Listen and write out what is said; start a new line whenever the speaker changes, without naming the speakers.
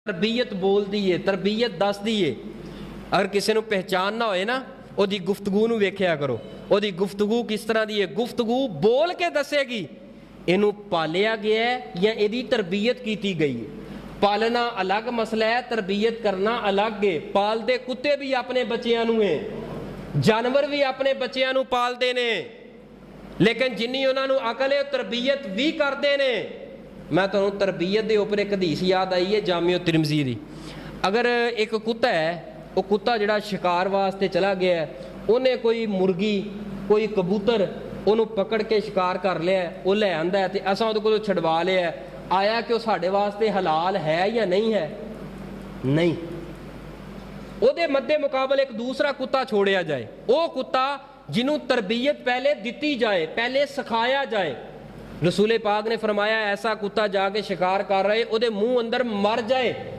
तरबीयत बोल दी है, तरबीयत दस दी है। अगर किसी को पहचानना होए ना, ओदी गुफ्तगू नूं वेखिया करो, ओदी गुफ्तगू किस तरह दी है। गुफ्तगू बोल के दसेगी इनू पालिया गया है या इहदी तरबीयत की गई है। पालना अलग मसला है, तरबीयत करना अलग है। पालते कुत्ते भी अपने बच्चों नूं है, जानवर भी अपने बच्चों नूं पालते ने, लेकिन जिन्नी उन्होंने अकल है तरबीयत भी करते ने। मैं तुहानूं तरबीयत के उपर एक हदीस याद आई है जामिया तिरमिज़ी दी। अगर एक कुत्ता है, वो कुत्ता जिहड़ा शिकार वास्ते चला गया है, उन्हें कोई मुर्गी कोई कबूतर उन्होंने पकड़ के शिकार कर लिया, वो लै आंदा है, तो असां उहदे कोलों छुड़वा लिया, आया कि वो साडे वास्ते हलाल है या नहीं है? नहीं। उहदे मद्दे मुकाबले एक दूसरा कुत्ता छोड़िया जाए, वो कुत्ता जिन्हों तरबीयत पहले दी जाए, पहले सिखाया जाए। रसूल पाक ने फरमाया ऐसा कुत्ता जाके शिकार कर रहे, उहदे मुंह अंदर मर जाए,